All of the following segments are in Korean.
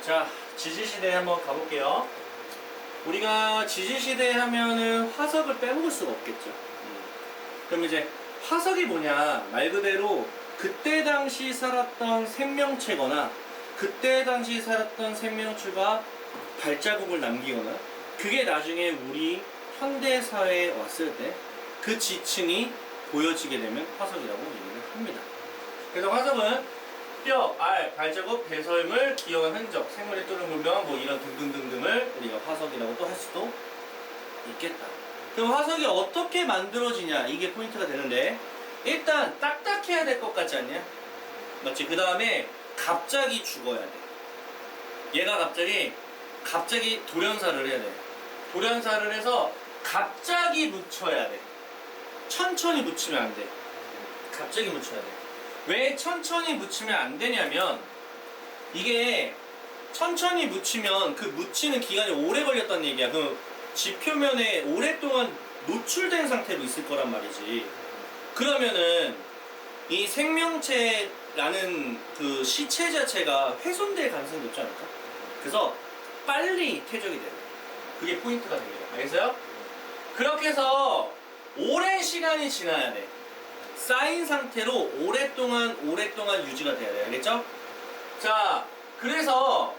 자, 지질시대 한번 가볼게요. 우리가 지질시대 하면은 화석을 빼먹을 수가 없겠죠. 그럼 이제 화석이 뭐냐, 말 그대로 그때 당시 살았던 생명체거나 그때 당시 살았던 생명체가 발자국을 남기거나 그게 나중에 우리 현대사회에 왔을 때 그 지층이 보여지게 되면 화석이라고 얘기를 합니다. 그래서 화석은 뼈, 알, 발자국, 배설물, 기억한 흔적, 생물의 또는 문명, 뭐 이런 등등등등을 우리가 화석이라고 또 할 수도 있겠다. 그럼 화석이 어떻게 만들어지냐, 이게 포인트가 되는데, 일단 딱딱해야 될 것 같지 않냐? 맞지? 그 다음에 갑자기 죽어야 돼. 얘가 갑자기 돌연사를 해야 돼. 돌연사를 해서 갑자기 묻혀야 돼. 천천히 묻히면 안 돼. 갑자기 묻혀야 돼. 왜 천천히 묻히면 안 되냐면, 이게 천천히 묻히면 그 묻히는 기간이 오래 걸렸다는 얘기야. 그 지표면에 오랫동안 노출된 상태로 있을 거란 말이지. 그러면은 이 생명체라는 그 시체 자체가 훼손될 가능성이 높지 않을까? 그래서 빨리 퇴적이 돼요. 그게 포인트가 됩니다. 알겠어요? 그렇게 해서 오랜 시간이 지나야 돼. 쌓인 상태로 오랫동안 유지가 돼야 돼. 알겠죠? 자, 그래서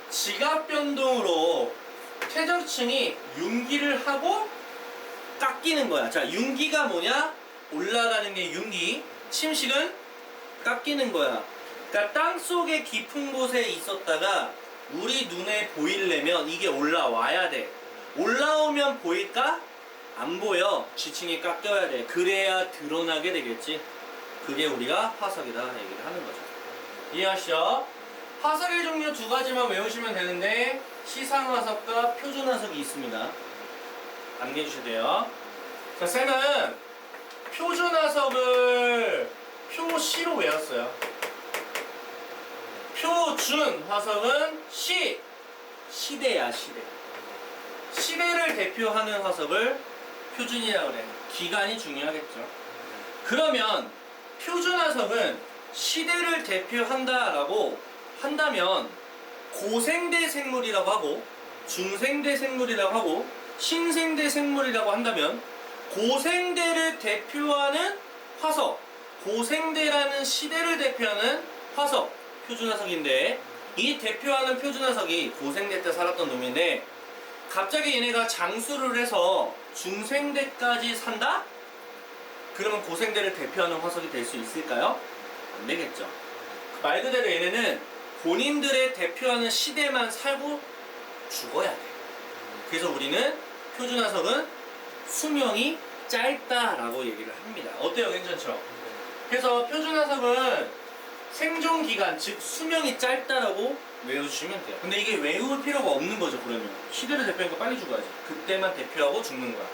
지각 변동으로 퇴적층이 융기를 하고 깎이는 거야. 자, 융기가 뭐냐? 올라가는 게 융기, 침식은 깎이는 거야. 그러니까 땅 속의 깊은 곳에 있었다가 우리 눈에 보이려면 이게 올라와야 돼. 올라오면 보일까? 안 보여. 지층이 깎여야 돼. 그래야 드러나게 되겠지. 그게 우리가 화석이다 얘기를 하는 거죠. 이해하시죠? 화석의 종류 두 가지만 외우시면 되는데, 시상화석과 표준화석이 있습니다. 암기해주셔야 돼요. 자, 쌤은 표준화석을 표시로 외웠어요. 표준화석은 시대야, 시대. 시대를 대표하는 화석을 표준이라고 그래. 기간이 중요하겠죠. 그러면 표준화석은 시대를 대표한다라고 한다면 고생대 생물이라고 하고, 중생대 생물이라고 하고, 신생대 생물이라고 한다면 고생대를 대표하는 화석, 고생대라는 시대를 대표하는 화석, 표준화석인데, 이 대표하는 표준화석이 고생대 때 살았던 놈인데 갑자기 얘네가 장수를 해서 중생대까지 산다? 그러면 고생대를 대표하는 화석이 될 수 있을까요? 안 되겠죠. 말 그대로 얘네는 본인들의 대표하는 시대만 살고 죽어야 돼. 그래서 우리는 표준화석은 수명이 짧다라고 얘기를 합니다. 어때요? 괜찮죠? 그래서 표준화석은 생존기간, 즉 수명이 짧다라고 외워주시면 돼요. 근데 이게 외울 필요가 없는 거죠. 그러면 시대를 대표하니까 빨리 죽어야지. 그때만 대표하고 죽는 거야.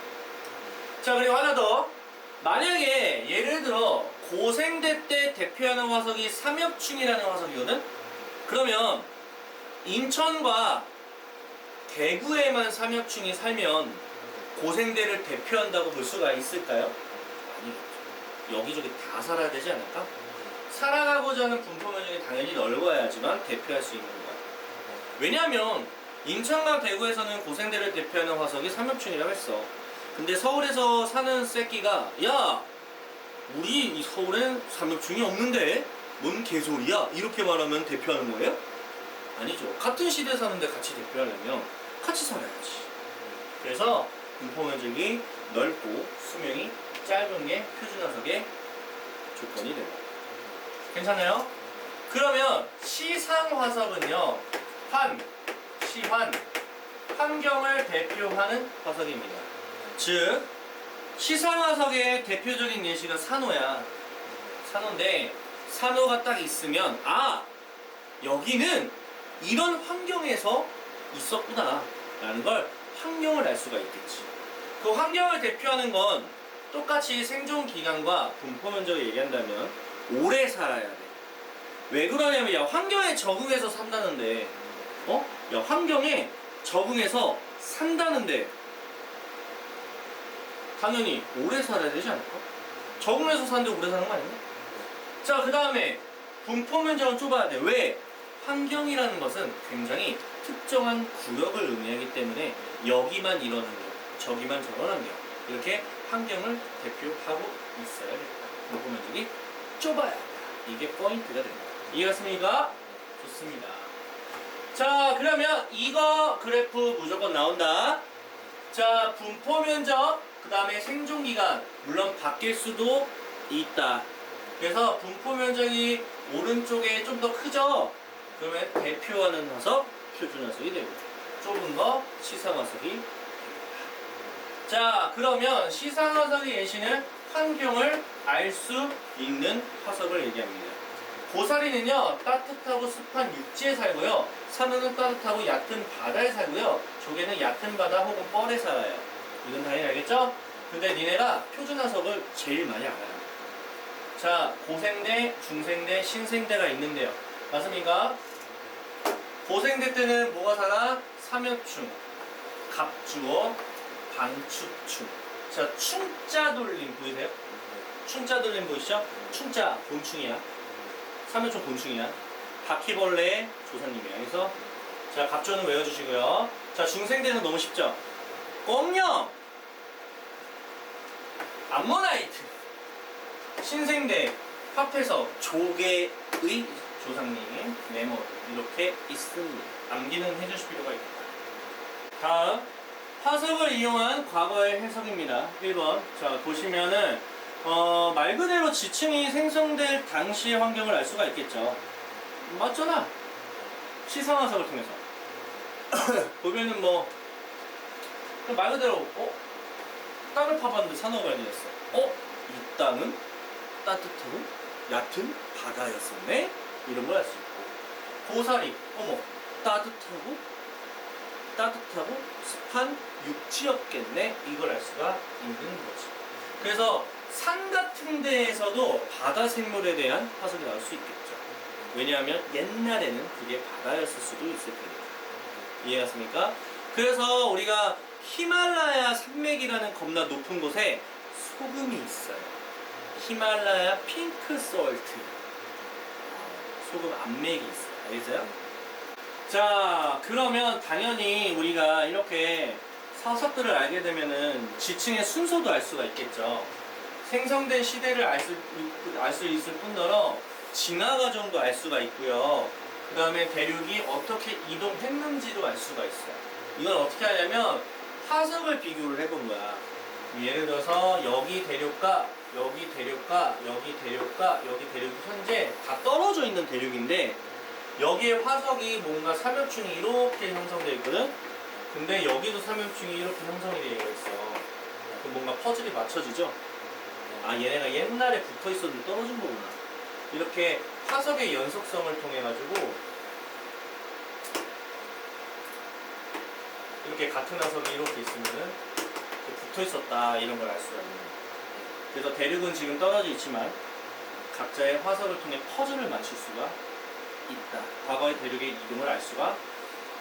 자, 그리고 하나 더. 만약에 예를 들어 고생대 때 대표하는 화석이 삼엽충이라는 화석이거든? 그러면 인천과 대구에만 삼엽충이 살면 고생대를 대표한다고 볼 수가 있을까요? 아니겠죠. 여기저기 다 살아야 되지 않을까? 살아가고자 하는 분포 면적이 당연히 넓어야지만 대표할 수 있는 거야. 왜냐하면 인천과 대구에서는 고생대를 대표하는 화석이 삼엽충이라고 했어. 근데 서울에서 사는 새끼가, 야, 우리 이 서울엔 삼엽충이 없는데 뭔 개소리야? 이렇게 말하면 대표하는 거예요? 아니죠. 같은 시대에 사는데 같이 대표하려면 같이 살아야지. 그래서 분포 면적이 넓고 수명이 짧은 게 표준화석의 조건이 됩니다. 괜찮아요? 그러면 시상화석은요, 환경을 대표하는 화석입니다. 즉, 시상화석의 대표적인 예시가 산호야. 산호인데, 산호가 딱 있으면, 아! 여기는 이런 환경에서 있었구나 라는 걸 환경을 알 수가 있겠지. 그 환경을 대표하는 건 똑같이 생존기간과 분포 면적을 얘기한다면 오래 살아야 돼. 왜 그러냐면, 야, 환경에 적응해서 산다는데, 야, 환경에 적응해서 산다는데 당연히 오래 살아야 되지 않을까? 적응해서 사는데 오래 사는 거 아니야? 자, 그 다음에 분포 면적은 좁아야 돼. 왜? 환경이라는 것은 굉장히 특정한 구역을 의미하기 때문에 여기만 이런 환경, 저기만 저런 환경, 이렇게 환경을 대표하고 있어야 됩니다. 분포 면적이 좁아야 합니다. 이게 포인트가 됩니다. 이해갔습니까? 좋습니다. 자, 그러면 이거 그래프 무조건 나온다. 자, 분포 면적, 그 다음에 생존기간, 물론 바뀔 수도 있다. 그래서 분포 면적이 오른쪽에 좀 더 크죠? 그러면 대표하는 화석, 표준 화석이 되고, 좁은 거 시상 화석이 됩니다. 자, 그러면 시상 화석의 예시는 환경을 알 수 있는 화석을 얘기합니다. 고사리는요, 따뜻하고 습한 육지에 살고요, 산호는 따뜻하고 얕은 바다에 살고요, 조개는 얕은 바다 혹은 뻘에 살아요. 이건 당연히 알겠죠? 근데 니네가 표준 화석을 제일 많이 알아요. 자, 고생대, 중생대, 신생대가 있는데요. 맞습니까? 고생대 때는 뭐가 살아? 삼엽충, 갑주어, 방축충. 자, 충자 돌림 보이세요? 충자 돌림 보이시죠? 충자 곤충이야. 삼엽충 곤충이야. 바퀴벌레 조사님이야. 그래서 자, 갑주어는 외워주시고요. 자, 중생대는 너무 쉽죠? 꽁룡, 암모나이트. 신생대 합해서 조개의 조상님 메모 이렇게 있습니다. 암기는 해주실 필요가 있다. 다음 화석을 이용한 과거의 해석입니다. 1번. 자, 보시면은 말 그대로 지층이 생성될 당시의 환경을 알 수가 있겠죠. 맞잖아. 시상 화석을 통해서 보면은 뭐 말 그대로 땅을 파봤는데 산호가 발견했어. 이 땅은 따뜻하고 얕은 바다였었네? 이런 걸 알 수 있고, 고사리, 따뜻하고 습한 육지였겠네? 이걸 알 수가 있는 거지. 그래서 산 같은 데에서도 바다 생물에 대한 화석이 나올 수 있겠죠. 왜냐하면 옛날에는 그게 바다였을 수도 있을 테니까. 이해갔습니까? 그래서 우리가 히말라야 산맥이라는 겁나 높은 곳에 소금이 있어요. 히말라야 핑크 솔트. 소금 암맥이 있어요. 알겠어요? 자, 그러면 당연히 우리가 이렇게 화석들을 알게 되면은 지층의 순서도 알 수가 있겠죠. 생성된 시대를 알 수 있을 뿐더러 진화 과정도 알 수가 있고요. 그 다음에 대륙이 어떻게 이동했는지도 알 수가 있어요. 이건 어떻게 하냐면 화석을 비교를 해본 거야. 예를 들어서 여기 대륙과 여기 대륙과 여기 대륙과 여기 대륙이 현재 다 떨어져 있는 대륙인데 여기에 화석이 뭔가 삼엽충이 이렇게 형성되어 있거든. 근데 여기도 삼엽충이 이렇게 형성이 되어 있어. 그럼 뭔가 퍼즐이 맞춰지죠? 아, 얘네가 옛날에 붙어 있었는데 떨어진 거구나. 이렇게 화석의 연속성을 통해 가지고 이렇게 같은 화석이 이렇게 있으면은 붙어 있었다, 이런 걸 알 수가 있는 거예요. 그래서 대륙은 지금 떨어져 있지만 각자의 화석을 통해 퍼즐을 맞출 수가 있다. 과거의 대륙의 이동을 알 수가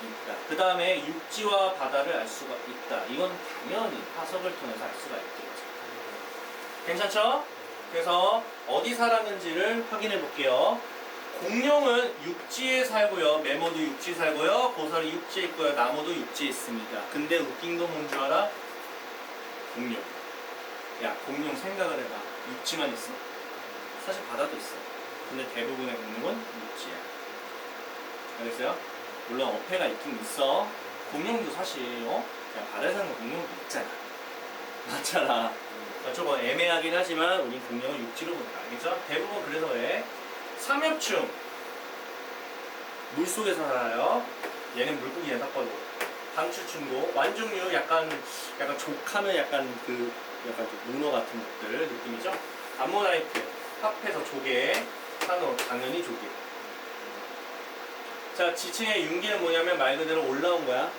있다. 그 다음에 육지와 바다를 알 수가 있다. 이건 당연히 화석을 통해서 알 수가 있겠죠. 괜찮죠? 그래서 어디 살았는지를 확인해 볼게요. 공룡은 육지에 살고요. 메모도 육지에 살고요. 고사리 육지에 있고요. 나무도 육지에 있습니다. 근데 웃긴 건 뭔 줄 알아? 공룡. 야, 공룡 생각을 해봐. 육지만 있어? 사실 바다도 있어. 근데 대부분의 공룡은 육지야. 알겠어요? 물론 어패가 있긴 있어. 공룡도 사실 그냥 바다에 사는 공룡도 있잖아. 맞잖아. 조금 애매하긴 하지만 우린 공룡은 육지로 본다. 알겠죠? 대부분 그래서 왜? 삼엽충 물속에서 살아요. 얘는 물고기야 딱 봐도. 방추충도 완종류 약간 족하면 약간 좀 문어 같은 것들 느낌이죠. 암모나이트 합해서 조개, 산호 당연히 조개. 자, 지층의 윤기는 뭐냐면 말 그대로 올라온 거야.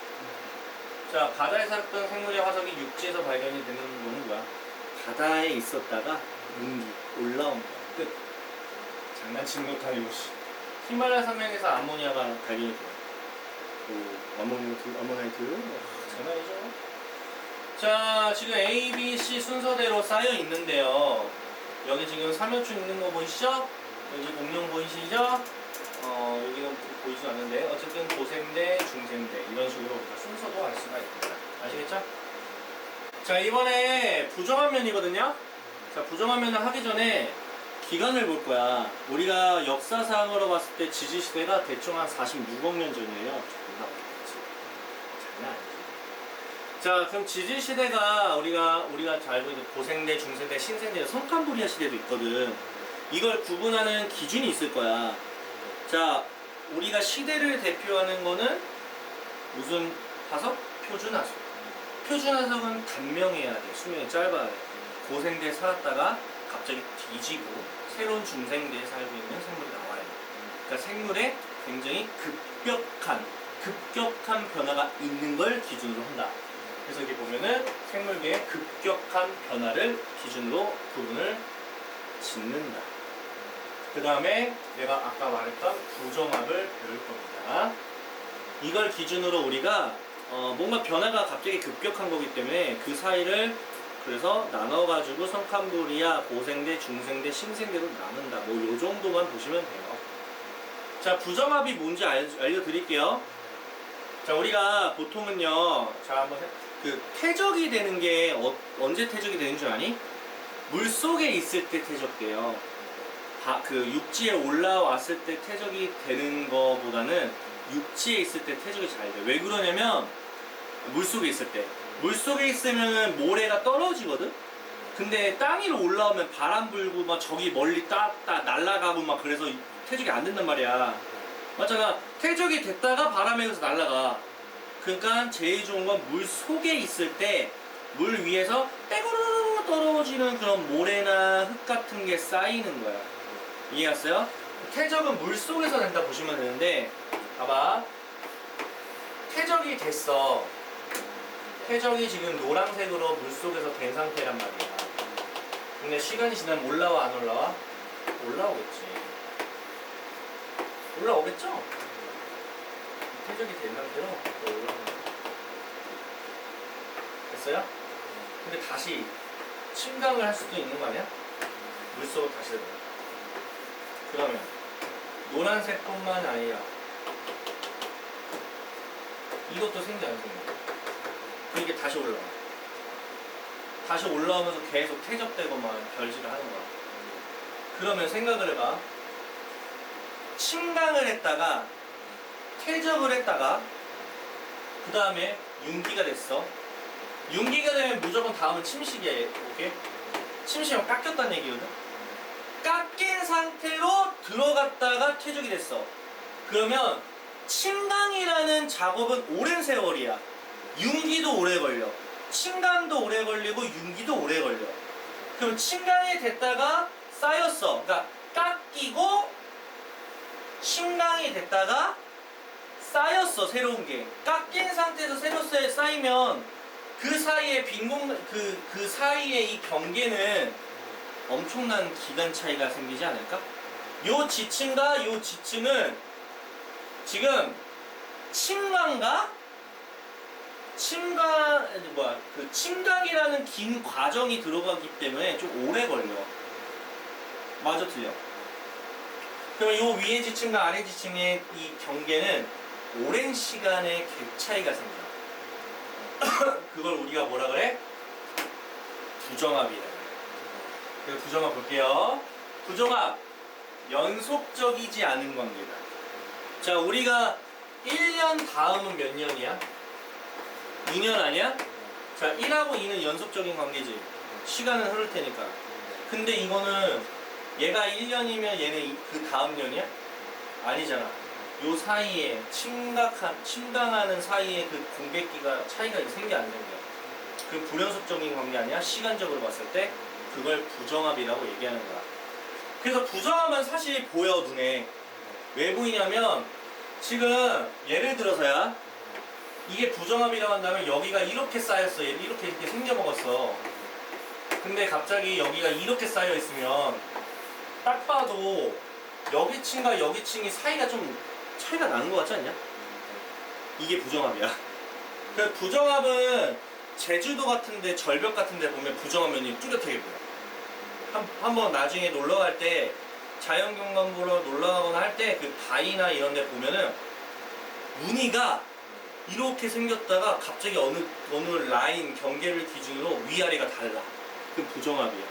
자, 바다에 살았던 생물의 화석이 육지에서 발견이 되는 거는 뭐야? 바다에 있었다가 윤기 올라온 거야. 끝. 장난치는 것도 아니고. 히말라야 산맥에서 암모니아가 발견이 돼요. 암모나이트 장난이죠. 자, 지금 A, B, C 순서대로 쌓여 있는데요. 여기 지금 삼엽충 있는 거 보이시죠? 여기 공룡 보이시죠? 여기는 보이지 않는데 어쨌든 고생대, 중생대 이런 식으로 우리가 순서도 알 수가 있습니다. 아시겠죠? 자, 이번에 부정합면이거든요. 자, 부정합면을 하기 전에 기간을 볼 거야. 우리가 역사상으로 봤을 때 지지시대가 대충 한 46억 년 전이에요. 존나 어렵지. 장난 아니지. 자, 그럼 지지시대가 우리가 잘 알고 있는 고생대, 중생대, 신생대, 성칸부리아 시대도 있거든. 이걸 구분하는 기준이 있을 거야. 자, 우리가 시대를 대표하는 거는 무슨 화석? 표준화석. 표준화석은 단명해야 돼. 수명이 짧아야 돼. 고생대에 살았다가 갑자기 뒤지고 새로운 중생대에 살고 있는 생물이 나와야 돼. 그러니까 생물에 굉장히 급격한 변화가 있는 걸 기준으로 한다. 그래서 여기 보면은 생물계의 급격한 변화를 기준으로 구분을 짓는다. 그 다음에 내가 아까 말했던 부정합을 배울 겁니다. 이걸 기준으로 우리가 뭔가 변화가 갑자기 급격한 거기 때문에 그 사이를 그래서 나눠가지고 성칸부리아, 고생대, 중생대, 신생대로 나눈다. 뭐 요 정도만 보시면 돼요. 자, 부정합이 뭔지 알려드릴게요. 자, 우리가 보통은요, 자, 한번 그 퇴적이 되는 게 언제 퇴적이 되는 줄 아니? 물 속에 있을 때 퇴적돼요. 그 육지에 올라왔을 때 퇴적이 되는 거보다는 육지에 있을 때 퇴적이 잘 돼요. 왜 그러냐면 물 속에 있을 때. 물 속에 있으면 모래가 떨어지거든? 근데 땅 위로 올라오면 바람 불고 막 저기 멀리 날아가고 막 그래서 퇴적이 안 된단 말이야. 맞잖아. 퇴적이 됐다가 바람에 의해서 날아가. 그러니까 제일 좋은 건 물 속에 있을 때 물 위에서 빼고르르 떨어지는 그런 모래나 흙 같은 게 쌓이는 거야. 이해했어요? 퇴적은 물 속에서 된다 보시면 되는데, 봐봐. 퇴적이 됐어. 퇴적이 지금 노란색으로 물 속에서 된 상태란 말이야. 근데 시간이 지나면 올라와 안 올라와? 올라오겠지. 올라오겠죠? 퇴적이 된 상태로 올라오는 거야. 됐어요? 근데 다시 침강을 할 수도 있는 거 아니야? 물속으로 다시 들어가. 그러면 노란색뿐만 아니라 이것도 생겨 안 생겨? 이게 다시 올라와. 다시 올라오면서 계속 퇴적되고만 별질을 하는 거야. 그러면 생각을 해봐. 침강을 했다가 퇴적을 했다가 그 다음에 융기가 됐어. 융기가 되면 무조건 다음은 침식이야. 오케이? 침식이면 깎였다는 얘기거든. 깎인 상태로 들어갔다가 퇴적이 됐어. 그러면 침강이라는 작업은 오랜 세월이야. 융기도 오래 걸려. 침강도 오래 걸리고 융기도 오래 걸려. 그럼 침강이 됐다가 쌓였어. 그러니까 깎이고 침강이 됐다가 쌓였어. 새로운 게 깎인 상태에서 새로 쌓이면 그 사이에 그 사이에 이 경계는 엄청난 기간 차이가 생기지 않을까? 요 지층과 요 지층은 지금 침강이라는 긴 과정이 들어가기 때문에 좀 오래 걸려. 맞아, 틀려? 그럼 요 위에 지층과 아래 지층의 이 경계는 오랜 시간의 갭 차이가 생겨. 그걸 우리가 뭐라 그래? 부정합이라 그래. 그래서 부정합 볼게요. 부정합, 연속적이지 않은 관계다. 자, 우리가 1년 다음은 몇 년이야? 2년 아니야? 자, 1하고 2는 연속적인 관계지. 시간은 흐를 테니까. 근데 이거는 얘가 1년이면 얘는 그 다음 년이야? 아니잖아. 요 사이에 침강하는 사이에 그 공백기가 차이가 생겨 안 생겨? 그 불연속적인 관계 아니야? 시간적으로 봤을 때 그걸 부정합이라고 얘기하는 거야. 그래서 부정합은 사실 보여, 눈에. 왜 보이냐면 지금 예를 들어서야 이게 부정합이라고 한다면 여기가 이렇게 쌓였어. 이렇게 생겨 먹었어. 근데 갑자기 여기가 이렇게 쌓여 있으면 딱 봐도 여기 층과 여기 층이 사이가 좀 차이가 나는 것 같지 않냐? 이게 부정합이야. 그 부정합은 제주도 같은데 절벽 같은데 보면 부정합면이 뚜렷하게 보여. 한번 나중에 놀러 갈 때 자연경관 보러 놀러 가거나 할 때 그 바위나 이런 데 보면은 무늬가 이렇게 생겼다가 갑자기 어느 라인 경계를 기준으로 위아래가 달라. 그 부정합이야.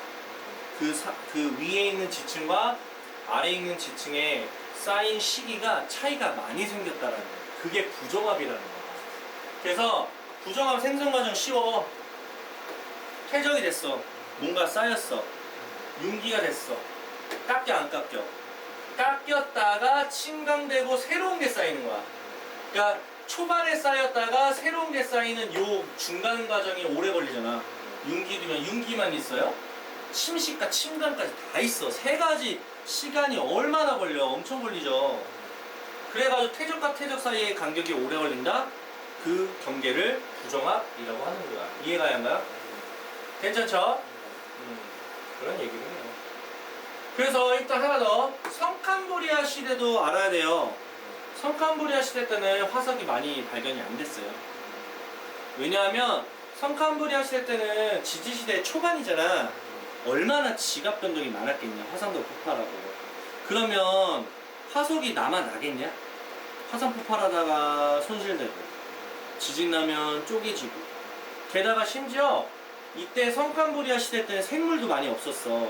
그 위에 있는 지층과 아래에 있는 지층에 쌓인 시기가 차이가 많이 생겼다라는 거야. 그게 부정합이라는 거야. 그래서 부정합 생성 과정 쉬워. 퇴적이 됐어. 뭔가 쌓였어. 융기가 됐어. 깎여 안 깎여? 깎였다가 침강되고 새로운 게 쌓이는 거야. 그러니까 초반에 쌓였다가 새로운 게 쌓이는 요 중간 과정이 오래 걸리잖아. 융기면 융기만 있어요? 침식과 침강까지 다 있어. 세 가지 시간이 얼마나 걸려? 엄청 걸리죠. 그래가지고 퇴적과 퇴적 사이의 간격이 오래 걸린다? 그 경계를 부정합이라고 하는 거야. 이해가 안 가요? 괜찮죠? 그런 얘기군요. 그래서 일단 하나 더, 성캄브리아 시대도 알아야 돼요. 성캄브리아 시대 때는 화석이 많이 발견이 안 됐어요. 왜냐하면 성캄브리아 시대 때는 지지시대 초반이잖아. 얼마나 지각 변동이 많았겠냐. 화산도 폭발하고. 그러면 화석이 남아나겠냐? 화산 폭발하다가 손실되고 지진 나면 쪼개지고. 게다가 심지어 이때 성캄브리아 시대 때는 생물도 많이 없었어.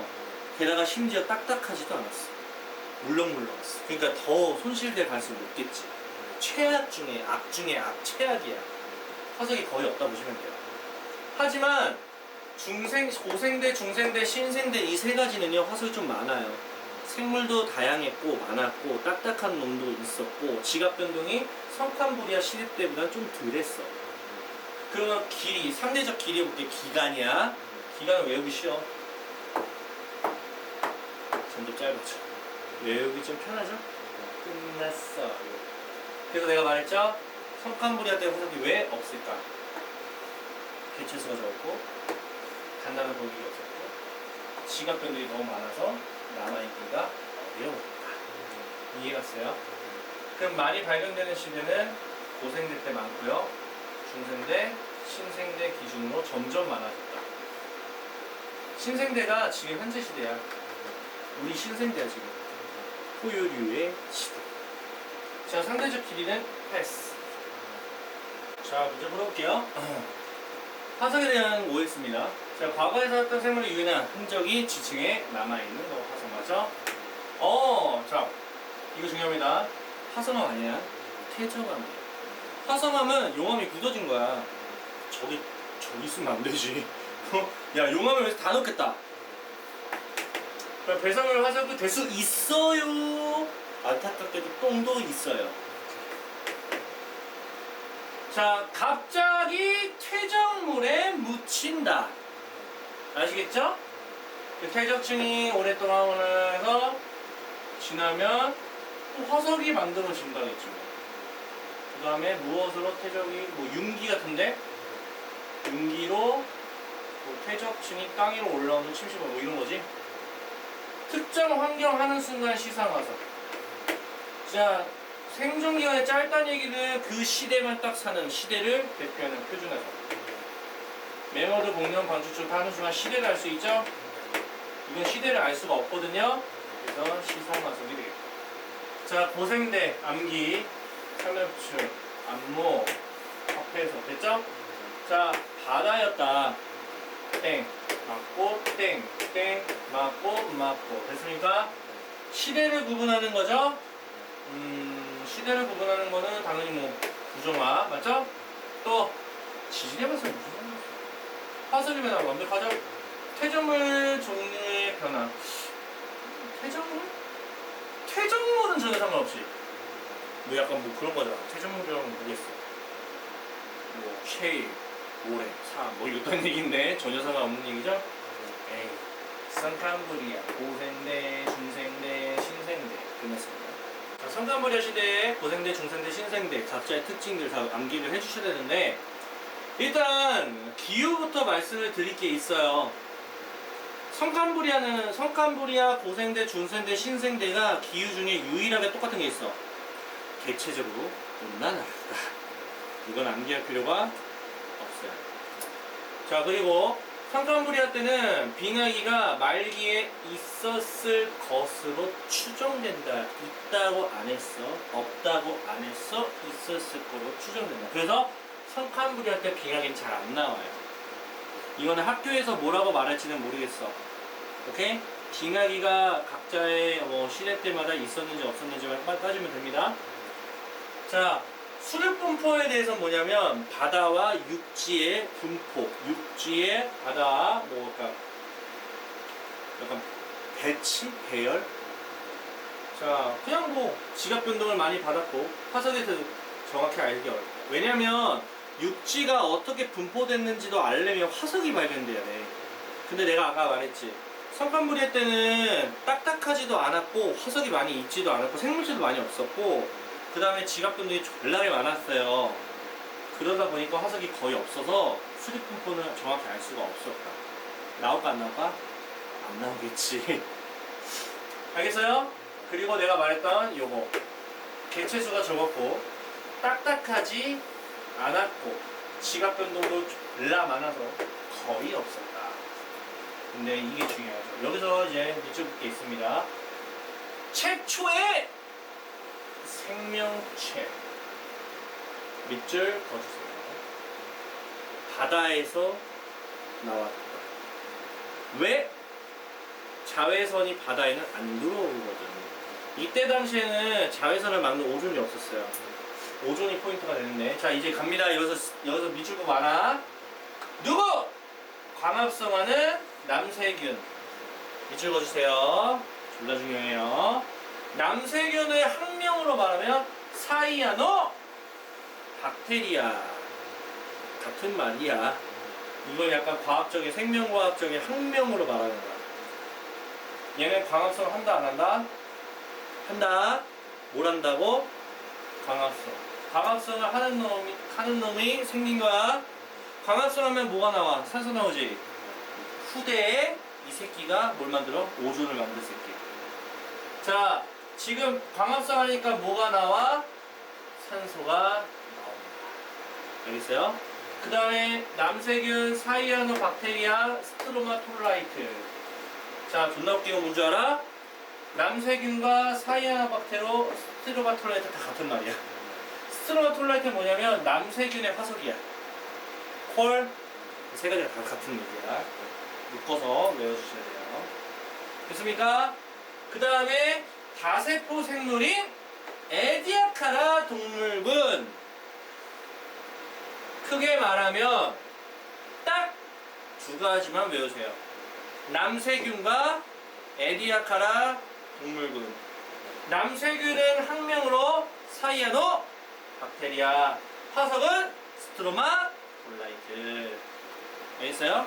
게다가 심지어 딱딱하지도 않았어. 물렁물렁했어. 그러니까 더 손실될 가능성이 높겠지. 최악 중에 악 중에 악, 최악이야. 화석이 거의 없다 보시면 돼요. 하지만 고생대, 중생대, 신생대 이 세 가지는요, 화석이 좀 많아요. 생물도 다양했고 많았고 딱딱한 놈도 있었고 지각 변동이 성캄브리아 시대 때보다 좀 덜했어. 그러면 길이, 상대적 길이 볼게. 기간이야. 기간은 외우기 쉬워. 점점 짧아져. 외우기 좀 편하죠? 끝났어. 그래서 내가 말했죠? 성캄브리아 때 화석이 왜 없을까? 개체수가 적었고 간단한 돌기가 없었고 지각 변동이 너무 많아서 남아있기가 어려웠다. 이해갔어요? 그럼 많이 발견되는 시대는 고생대 때 많고요. 중생대, 신생대 기준으로 점점 많아졌다. 신생대가 지금 현재 시대야. 우리 신생대야 지금. 포유류의 시대. 자, 상대적 길이는 패스. 자, 문제 풀어볼게요. 화석에 대한 오해였습니다. 자, 과거에 살았던 생물의 유해나 흔적이 지층에 남아있는 거 화석 맞죠? 자, 이거 중요합니다. 화성암 아니야. 퇴적암이야. 화성암은 용암이 굳어진 거야. 저기 있으면 안 되지. 야, 용암을 여기서 다 넣겠다. 배설물 화석이 될 수 있어요. 안타깝게도 똥도 있어요. 자, 갑자기 퇴적물에 묻힌다. 아시겠죠? 그 퇴적층이 오랫동안 해서 지나면 화석이 만들어진다겠죠. 그 다음에 무엇으로 퇴적이, 융기 같은데? 융기로 퇴적층이 땅 위로 올라오는 침식물 이런 거지. 특정 환경 하는 순간 시상화석. 자, 생존기간이 짧다는 얘기는 그 시대만 딱 사는 시대를 대표하는 표준화석. 맹어도 복면 방출처럼 하는 순간 시대를 알 수 있죠? 이건 시대를 알 수가 없거든요. 그래서 시상화석이 되겠다. 자, 고생대, 암기, 삼엽충, 안모, 합해서 됐죠? 자, 바다였다. 땡, 맞고, 땡, 땡, 맞고 됐습니까? 시대를 구분하는 거죠? 시대를 구분하는 거는 당연히 부정화, 맞죠? 또 지진해봐서 무슨 상관이야? 화석의 변화 완벽하죠? 퇴적물 종류의 변화. 퇴적물? 퇴적물은 전혀 상관없이. 약간 그런 거잖아. 퇴적물이라면 모르겠어. 쉐일, 모래, 사, 이런 얘기인데 전혀 상관없는 얘기죠? 에이, 성캄브리아, 고생대, 중생대, 신생대 끝났습니다. 자, 성캄브리아 시대의 고생대, 중생대, 신생대 각자의 특징들 다 암기를 해주셔야 되는데 일단 기후부터 말씀을 드릴 게 있어요. 성캄브리아, 고생대, 중생대, 신생대가 기후 중에 유일하게 똑같은 게 있어. 객체적으로 온난화다. 이건 암기할 필요가 없어요. 자, 그리고 성칸부리아 때는 빙하기가 말기에 있었을 것으로 추정된다. 있다고 안 했어. 없다고 안 했어. 있었을 거로 추정된다. 그래서 성칸부리아 때 빙하기는 잘 안 나와요. 이거는 학교에서 뭐라고 말할지는 모르겠어. 오케이? 빙하기가 각자의 시대 때마다 있었는지 없었는지만 따지면 됩니다. 자, 수륙분포에 대해서 뭐냐면 바다와 육지의 분포, 육지의 바다와 그러니까 약간 배치, 배열. 자, 그냥 지각 변동을 많이 받았고 화석에 대해서 정확히 알기 어렵다. 왜냐면 육지가 어떻게 분포됐는지도 알려면 화석이 발견돼야 돼. 근데 내가 아까 말했지. 성칸부리아 때는 딱딱하지도 않았고 화석이 많이 있지도 않았고 생물체도 많이 없었고 그 다음에 지각 변동이 졸라게 많았어요. 그러다 보니까 화석이 거의 없어서 수립 분포는 정확히 알 수가 없었다. 나올까 안 나올까? 안 나오겠지. 알겠어요? 그리고 내가 말했던 요거 개체수가 적었고 딱딱하지 않았고 지각 변동도 졸라 많아서 거의 없었다. 근데 이게 중요하죠. 여기서 이제 밑줄 게 있습니다. 최초의 생명체 밑줄 그어주세요. 바다에서 나왔다. 왜? 자외선이 바다에는 안 들어오거든요. 이때 당시에는 자외선을 막는 오존이 없었어요. 오존이 포인트가 되는데 자 이제 갑니다. 여기서 밑줄 거 많아. 누구? 광합성화는 남세균. 밑줄 그어주세요. 둘 다 중요해요. 남세균의 학명으로 말하면 사이아노 박테리아. 같은 말이야. 이걸 약간 과학적인 생명과학적인 학명으로 말하는 거야. 얘는 광합성을 한다 안 한다? 한다. 뭘 한다고? 광합성. 광합성을 하는 놈이 생긴 거야. 광합성 하면 뭐가 나와? 산소 나오지. 후대에 이 새끼가 뭘 만들어? 오존을 만들 새끼. 자, 지금 광합성 하니까 뭐가 나와? 산소가 나옵니다. 알겠어요? 그 다음에 남세균, 사이아노박테리아, 스트로마톨라이트. 자, 존나 웃긴 거 뭔지 알아? 남세균과 사이아노박테로, 스트로마톨라이트 다 같은 말이야. 스트로마톨라이트는 뭐냐면 남세균의 화석이야. 콜, 세 가지가 다 같은 얘기야. 묶어서 외워주셔야 돼요. 됐습니까? 그 다음에 다세포 생물인 에디아카라 동물군. 크게 말하면 딱 두 가지만 외우세요. 남세균과 에디아카라 동물군. 남세균은 학명으로 사이아노 박테리아, 화석은 스트로마 톨라이트. 알겠어요?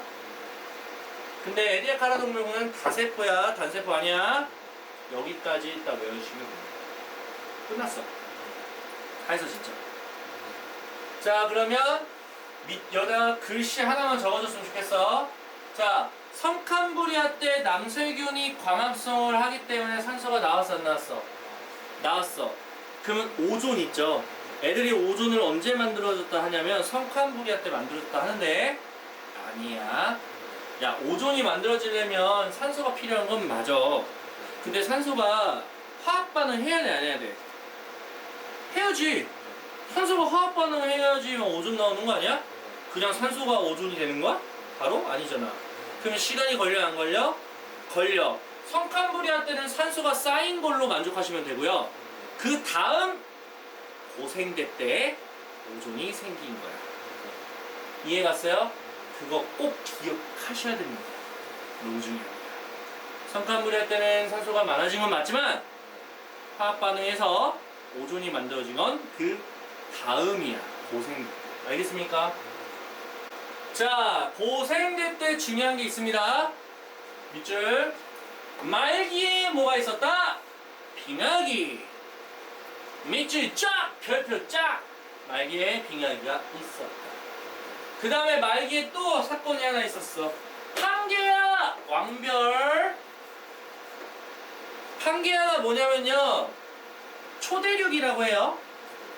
근데 에디아카라 동물군은 다세포야, 단세포 아니야. 여기까지 딱 외우시면 됩니다. 끝났어. 다 했어 진짜. 자, 그러면 여기다 글씨 하나만 적어줬으면 좋겠어. 자, 성칸부리아 때 남세균이 광합성을 하기 때문에 산소가 나왔어 안 나왔어? 나왔어. 그러면 오존 있죠. 애들이 오존을 언제 만들어졌다 하냐면 성칸부리아 때 만들어졌다 하는데 아니야. 야, 오존이 만들어지려면 산소가 필요한 건 맞아. 근데 산소가 화학 반응 해야 돼 안 해야 돼? 해야지. 산소가 화학 반응을 해야지 오존 나오는 거 아니야? 그냥 산소가 오존이 되는 거야? 바로? 아니잖아. 그러면 시간이 걸려 안 걸려? 걸려. 성칸부리아 때는 산소가 쌓인 걸로 만족하시면 되고요. 그 다음 고생대 때 오존이 생긴 거야. 이해 갔어요? 그거 꼭 기억하셔야 됩니다. 너무 중요합니다. 성칸부리아 때는 산소가 많아진 건 맞지만 화학 반응에서 오존이 만들어진 건 그 다음이야. 고생대 때. 알겠습니까? 자, 고생대 때 중요한 게 있습니다. 밑줄. 말기에 뭐가 있었다? 빙하기. 밑줄 쫙! 별표 쫙! 말기에 빙하기가 있었다. 그 다음에 말기에 또 사건이 하나 있었어. 판게아 왕별. 판게아가 뭐냐면요, 초대륙이라고 해요.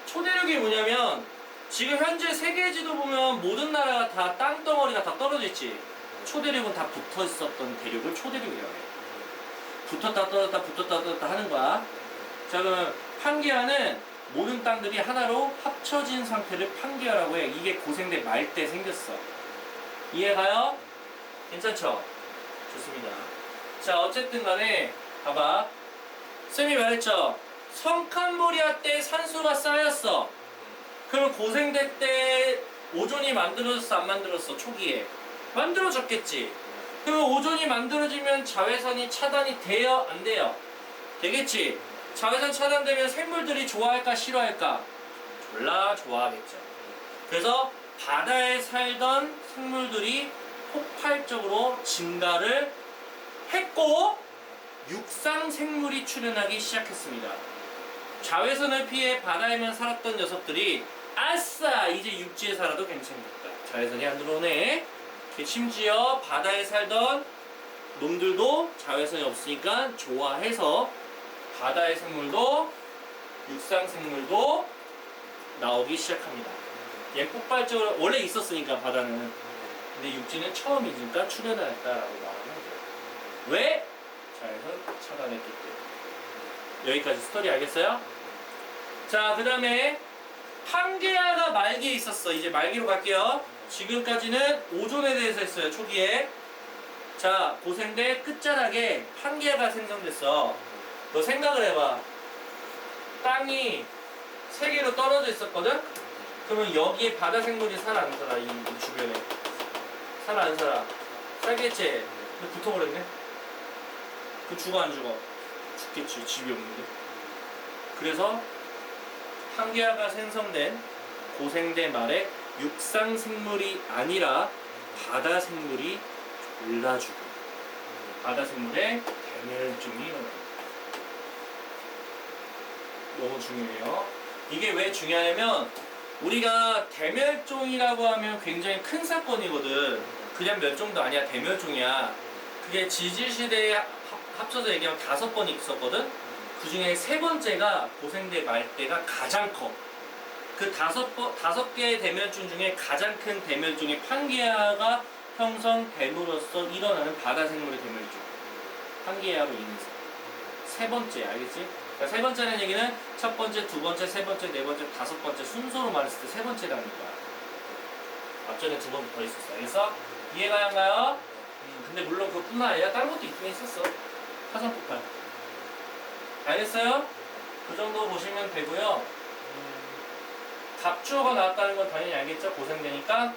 초대륙이 뭐냐면 지금 현재 세계 지도 보면 모든 나라가 다 땅덩어리가 다 떨어져 있지. 초대륙은 다 붙어 있었던 대륙을 초대륙이라고 해요. 붙었다 떨어졌다 붙었다 떨어졌다 하는 거야. 자, 그러면 판게아는 모든 땅들이 하나로 합쳐진 상태를 판게아라고 해. 이게 고생대 말 때 생겼어. 이해가요? 괜찮죠? 좋습니다. 자, 어쨌든 간에 봐봐. 쌤이 말했죠. 성캄브리아 때 산소가 쌓였어. 그럼 고생대 때 오존이 만들어졌어 안 만들었어? 초기에 만들어졌겠지. 그럼 오존이 만들어지면 자외선이 차단이 돼요 안 돼요? 되겠지. 자외선 차단되면 생물들이 좋아할까 싫어할까? 졸라 좋아하겠죠. 그래서 바다에 살던 생물들이 폭발적으로 증가를 했고 육상 생물이 출현하기 시작했습니다. 자외선을 피해 바다에만 살았던 녀석들이 아싸 이제 육지에 살아도 괜찮겠다. 자외선이 안 들어오네. 심지어 바다에 살던 놈들도 자외선이 없으니까 좋아해서 바다의 생물도 육상 생물도 나오기 시작합니다. 얘 폭발적으로 원래 있었으니까 바다는. 근데 육지는 처음이니까 출현했다라고 말하면 돼요. 왜? 자외선 차단했기 때문에. 여기까지 스토리 알겠어요? 자, 그 다음에 판게아가 말기에 있었어. 이제 말기로 갈게요. 지금까지는 오존에 대해서 했어요. 초기에. 자, 고생대 끝자락에 판게아가 생성됐어. 너 생각을 해봐. 땅이 세 개로 떨어져 있었거든? 그러면 여기에 바다 생물이 살아 안 살아? 이 주변에 살아 안 살아? 살겠지? 근데 붙어버렸네? 그 죽어 안 죽어? 죽겠지. 집이 없는데. 그래서 판게아가 생성된 고생대 말에 육상 생물이 아니라 바다 생물이 졸라주고 바다 생물의 대멸종이 일어납니다. 너무 중요해요. 이게 왜 중요하냐면 우리가 대멸종이라고 하면 굉장히 큰 사건이거든. 그냥 멸종도 아니야. 대멸종이야. 그게 지질시대에 합쳐서 얘기하면 5번 있었거든. 그 중에 3번째가 고생대 말대가 가장 커. 그 5개의 대멸종 중에 가장 큰 대멸종의 판게아가 형성됨으로써 일어나는 바다 생물의 대멸종. 판게아로 인해서. 3번째, 알겠지? 그러니까 3번째라는 얘기는 첫 번째, 두 번째, 세 번째, 네 번째, 5번째 순서로 말했을 때 3번째라는 거야. 앞전에 2번 더 있었어. 알겠어? 이해가 안 가요? 근데 물론 그것뿐만 아니라 다른 것도 있긴 있었어. 화산 폭발. 알겠어요? 그 정도 보시면 되고요. 갑주어가 나왔다는 건 당연히 알겠죠? 고생되니까.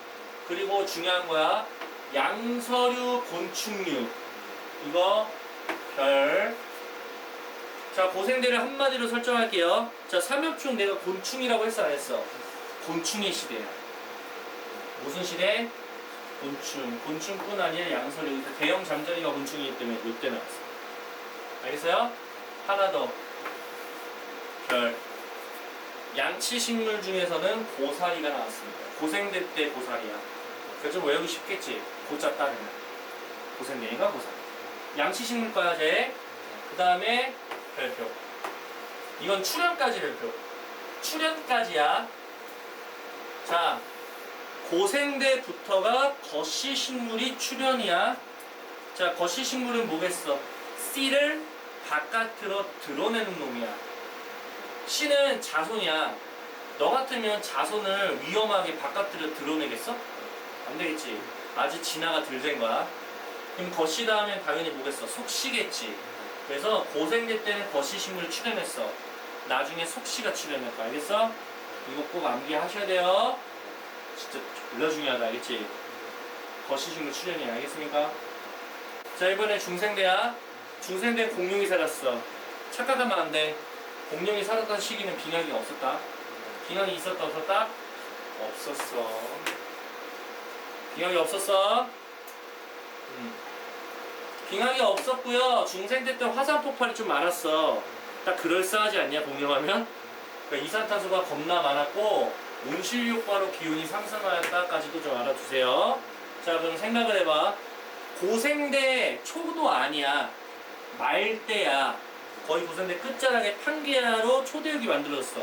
그리고 중요한 거야. 양서류, 곤충류. 이거 별. 자, 고생대를 한마디로 설정할게요. 자, 삼엽충 내가 곤충이라고 했어 안 했어? 곤충의 시대야. 무슨 시대? 곤충. 곤충뿐 아니라 양서류. 대형 잠자리가 곤충이기 때문에 이때 나왔어. 알겠어요? 하나 더. 별. 양치식물 중에서는 고사리가 나왔습니다. 고생대 때 고사리야. 그래서 좀 외우기 쉽겠지? 고자 따르면. 고생대니까 고사리. 양치식물과야 쟤. 그 다음에 별표. 이건 출현까지 별표. 출현까지야. 자, 고생대부터가 거시식물이 출현이야. 자, 거시식물은 뭐겠어? 씨를 바깥으로 드러내는 놈이야. 씨는 자손이야. 너 같으면 자손을 위험하게 바깥으로 드러내겠어? 안 되겠지. 아직 진화가 덜 된 거야. 그럼 거시다 하면 당연히 뭐겠어? 속시겠지. 그래서 고생대 때는 거시식물이 출현했어. 나중에 속시가 출현할 거야. 알겠어? 이거 꼭 암기하셔야 돼요. 진짜 졸라 중요하다. 알겠지? 거시식물 출현이야. 알겠습니까? 자, 이번에 중생대야. 중생대 공룡이 살았어. 착각하면 안 돼. 공룡이 살았던 시기는 빙하기가 없었다. 빙하기 있었다 없었다? 없었어. 빙하기 없었어. 빙하기 없었고요. 중생대 때 화산 폭발이 좀 많았어. 딱 그럴싸하지 않냐 공룡하면? 그러니까 이산탄소가 겁나 많았고 온실 효과로 기온이 상승하였다까지도 좀 알아두세요. 자, 그럼 생각을 해봐. 고생대 초도 아니야. 말대야. 거의 고생대 끝자락에 판게아로 초대육이 만들어졌어.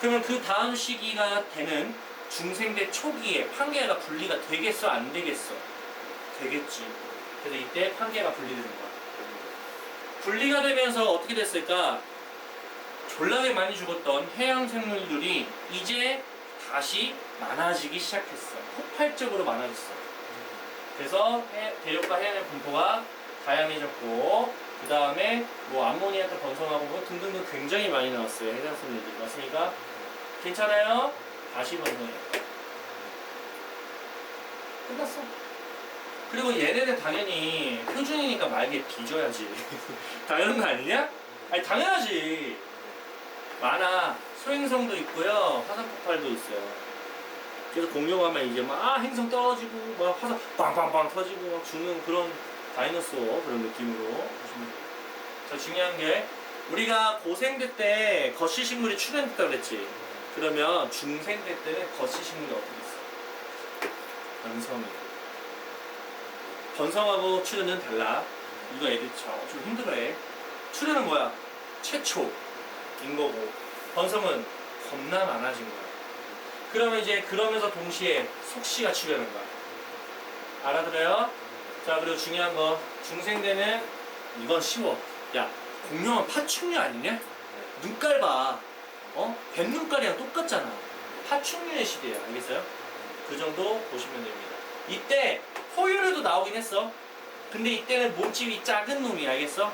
그러면 그 다음 시기가 되는 중생대 초기에 판게아가 분리가 되겠어 안 되겠어? 되겠지. 그래서 이때 판계가 분리되는 거야. 분리가 되면서 어떻게 됐을까? 졸라게 많이 죽었던 해양 생물들이 이제 다시 많아지기 시작했어. 폭발적으로 많아졌어. 그래서 대륙과 해안의 분포가 다양해졌고, 그 다음에 뭐 암모니아가 번성하고 뭐 등등등 굉장히 많이 나왔어요. 해양 생물들이. 맞습니까? 괜찮아요? 다시 번성해. 끝났어. 그리고 얘네는 당연히 표준이니까 말게 뒤져야지. 당연한 거 아니냐? 아니 당연하지. 많아. 소행성도 있고요. 화산 폭발도 있어요. 그래서 공룡하면 이제 막 행성 떨어지고 막 화산 빵빵빵 터지고 막 죽는 그런 다이너소어 그런 느낌으로 보시면 돼요. 자, 중요한 게 우리가 고생대 때 거시식물이 출현했다고 그랬지. 그러면 중생대 때는 거시식물이 어떻게 있어? 번성이. 번성하고 출현은 달라. 이거 애들 좀 힘들어해. 출현은 뭐야? 최초인 거고, 번성은 겁나 많아진 거야. 그러면 이제 그러면서 동시에 속시가 출현한 거야. 알아들어요? 자, 그리고 중요한 거 중생대는 이건 쉬워. 야, 공룡은 파충류 아니냐? 눈깔 봐. 뱀눈깔이랑 똑같잖아. 파충류의 시대야. 알겠어요? 그 정도 보시면 됩니다. 이때 포유류도 나오긴 했어. 근데 이때는 몸집이 작은 놈이, 알겠어?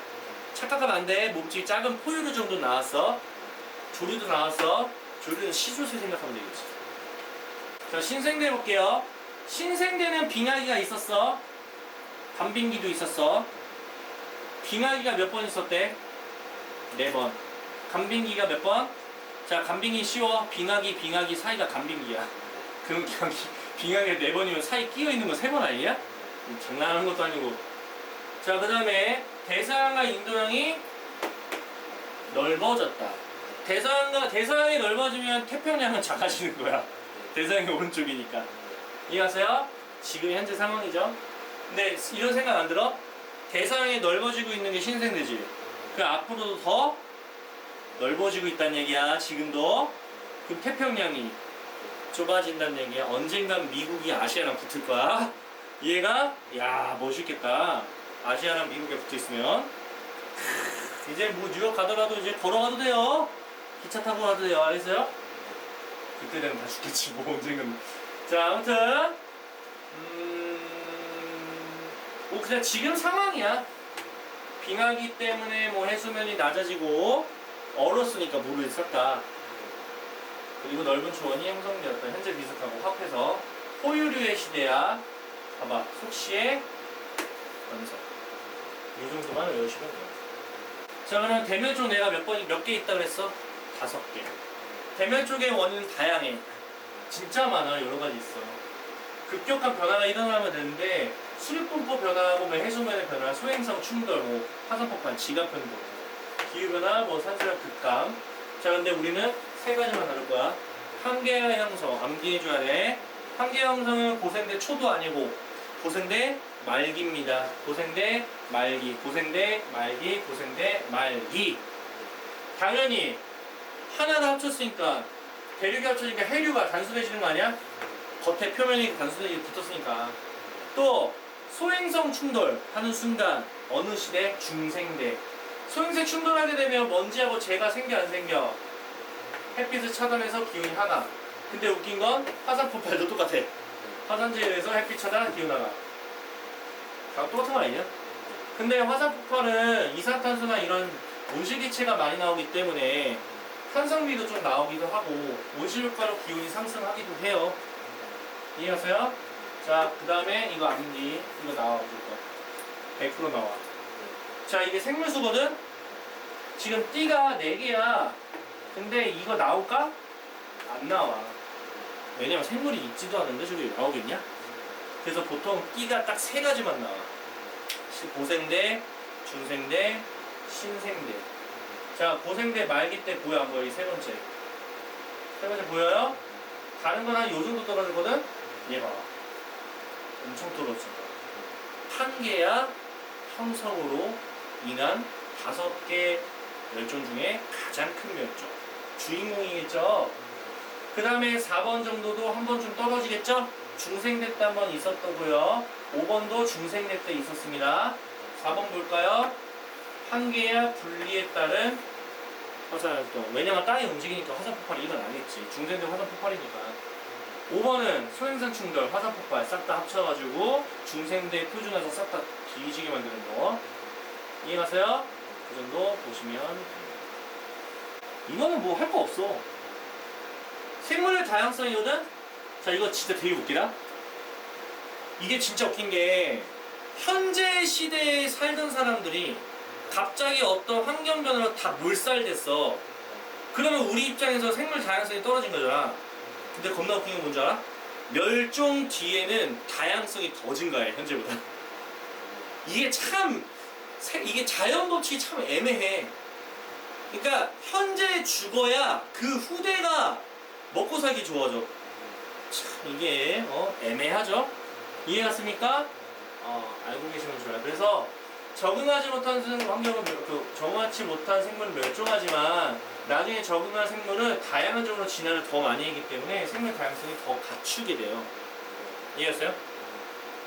착각하면 안 돼. 몸집이 작은 포유류 정도 나왔어. 조류도 나왔어. 조류는 시조새 생각하면 되겠지. 자, 신생대 볼게요. 신생대는 빙하기가 있었어. 간빙기도 있었어. 빙하기가 몇 번 있었대? 4번. 간빙기가 몇 번? 자, 간빙기 쉬워. 빙하기 사이가 간빙기야. 그럼 빙하기가 4번이면 사이 끼어있는 거 3번 아니야? 장난하는 것도 아니고. 자, 그 다음에 대서양과 인도양이 넓어졌다. 대서양이 넓어지면 태평양은 작아지는 거야. 대서양이 오른쪽이니까. 이해하세요? 지금 현재 상황이죠. 근데 이런 생각 안 들어? 대서양이 넓어지고 있는 게 신생대지. 그 앞으로도 더 넓어지고 있다는 얘기야. 지금도. 그럼 태평양이 좁아진다는 얘기야. 언젠간 미국이 아시아랑 붙을 거야. 얘가 야 멋있겠다. 아시아랑 미국에 붙어있으면 이제 뭐 뉴욕 가더라도 이제 걸어가도 돼요. 기차 타고 가도 돼요. 알겠어요? 그때 되면 다 죽겠지 뭐 언젠간. 자, 아무튼 뭐 그냥 지금 상황이야. 빙하기 때문에 뭐 해수면이 낮아지고 얼었으니까 물을 샀다. 그리고 넓은 초원이 형성되었다. 현재 비슷하고 합해서 포유류의 시대야. 봐봐, 속시의 연석. 이 정도만 외우시면 돼요. 자, 그러면 대면 쪽 내가 몇 개 있다 그랬어? 5개. 대면 쪽의 원인은 다양해. 진짜 많아. 여러 가지 있어. 급격한 변화가 일어나면 되는데 수립분포 변화하고 뭐 해수면의 변화, 소행성 충돌, 뭐 화산폭발, 지각변동, 기후변화, 뭐 산소량 급감. 자, 근데 우리는 3가지만 다룰 거야. 판계와 형성, 암기해줘야 돼. 판계 형성은 고생대 초도 아니고 고생대 말기입니다. 고생대 말기, 고생대 말기, 고생대 말기. 당연히 하나를 합쳤으니까 대륙이 합쳐지니까 해류가 단순해지는 거 아니야? 겉에 표면이 단순해지게 붙었으니까. 또 소행성 충돌 하는 순간 어느 시대? 중생대. 소행성 충돌하게 되면 먼지하고 재가 생겨 안 생겨? 햇빛을 차단해서 기온이 하나. 근데 웃긴 건 화산 폭발도 똑같아. 화산재에 의해서 햇빛 차단, 기온 하나. 다 똑같은 거 아니냐? 근데 화산 폭발은 이산탄소나 이런 온실기체가 많이 나오기 때문에 산성비도 좀 나오기도 하고 온실효과로 기온이 상승하기도 해요. 이해하세요? 자, 그 다음에 이거 암기, 이거 나와. 100% 나와. 자, 이게 생물수거든? 지금 띠가 4개야. 근데 이거 나올까? 안 나와. 왜냐면 생물이 있지도 않은데 저기 나오겠냐? 그래서 보통 띠가 딱 3가지만 나와. 고생대, 중생대, 신생대. 자, 고생대 말기 때 보여 안 보여? 이 3번째. 3번째 보여요? 다른 건 한 요 정도 떨어지거든? 얘 봐봐. 엄청 떨어진다. 판계야 형성으로 인한 5개 멸종 중에 가장 큰 멸종. 주인공이겠죠? 그 다음에 4번 정도도 한 번 좀 떨어지겠죠? 중생대 때 한번 있었다고요. 5번도 중생대 때 있었습니다. 4번 볼까요? 한계와 분리에 따른 화산활동. 왜냐면 땅이 움직이니까 화산폭발이 일어나겠지. 중생대 화산폭발이니까. 5번은 소행산 충돌, 화산폭발 싹 다 합쳐가지고 중생대 표준화서 싹 다 뒤지게 만드는 거. 이해가세요? 그 정도 보시면 됩니다. 이거는 뭐 할 거 없어. 생물의 다양성이거든? 자, 이거 진짜 되게 웃기다. 이게 진짜 웃긴 게 현재 시대에 살던 사람들이 갑자기 어떤 환경 변화로 다 몰살됐어. 그러면 우리 입장에서 생물 다양성이 떨어진 거잖아. 근데 겁나 웃긴 게 뭔지 알아? 멸종 뒤에는 다양성이 더 증가해, 현재보다. 이게 참, 이게 자연 법칙이 참 애매해. 그러니까 현재 죽어야 그 후대가 먹고 살기 좋아져. 참 이게 애매하죠? 이해갔습니까? 알고 계시면 좋아요. 그래서 적응하지 못한 환경은 적응하지 못한 생물은 멸종하지만 나중에 적응한 생물은 다양한 종으로 진화를 더 많이 하기 때문에 생물 다양성이 더 갖추게 돼요. 이해했어요?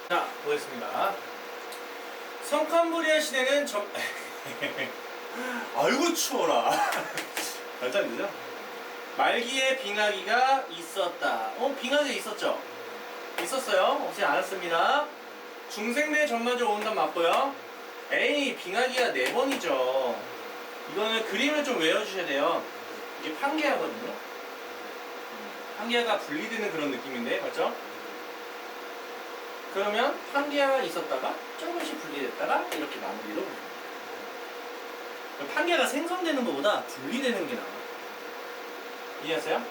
자, 보겠습니다. 성캄브리아 시대는 아이고 추워라. 결정되죠? 말기에 빙하기가 있었다. 빙하기 있었죠? 있었어요. 없지 않았습니다. 중생대 전반적으로 온단 맞고요. 에이, 빙하기가 4번이죠. 이거는 그림을 좀 외워주셔야 돼요. 이게 판게아거든요. 판게아가 분리되는 그런 느낌인데, 맞죠? 그러면 판게아가 있었다가 조금씩 분리됐다가 이렇게 마무리로 봅니다. 판게아가 생성되는 것보다 분리되는 게 나아. 이해하세요?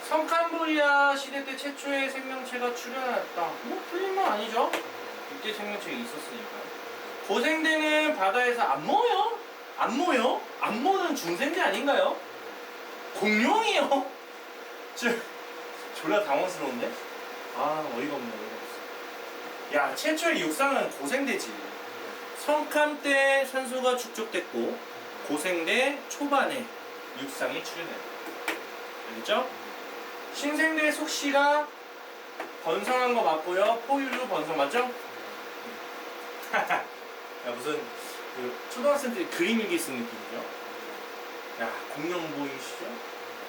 성캄브리아 시대 때 최초의 생명체가 출현했다. 뭐 틀린 건 아니죠? 이때 생명체가 있었으니까. 고생대는 바다에서 안 모여? 안 모여? 안 모는 중생대 아닌가요? 공룡이요? 졸라 당황스러운데? 어이가 없네, 어이가 없어. 야, 최초의 육상은 고생대지. 성캄 때 산소가 축적됐고 고생대 초반에 육상이 출현했다. 알겠죠? 신생대 속시가 번성한 거 맞고요. 포유류 번성 맞죠? 야, 무슨 초등학생들이 그림 일기 쓰는 느낌이죠? 야, 공룡 보이시죠?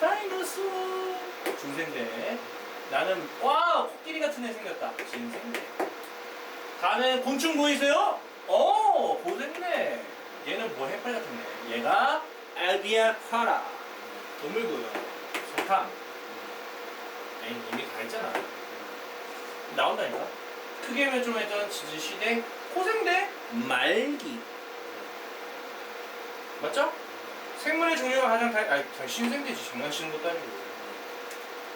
다이노스워. 중생대. 나는 코끼리 같은 애 생겼다. 진생대. 다음엔 곤충 보이세요? 고생대. 얘는 뭐 해파리 같은 애. 얘가 알비아콰라. 동물고요. 석탄. 에이, 이미 다 했잖아. 나온다니까? 크게 멸종했던 지지시대 고생대 말기. 맞죠? 생물의 종류가 가장 신생대지. 장난치는 것도 아니고.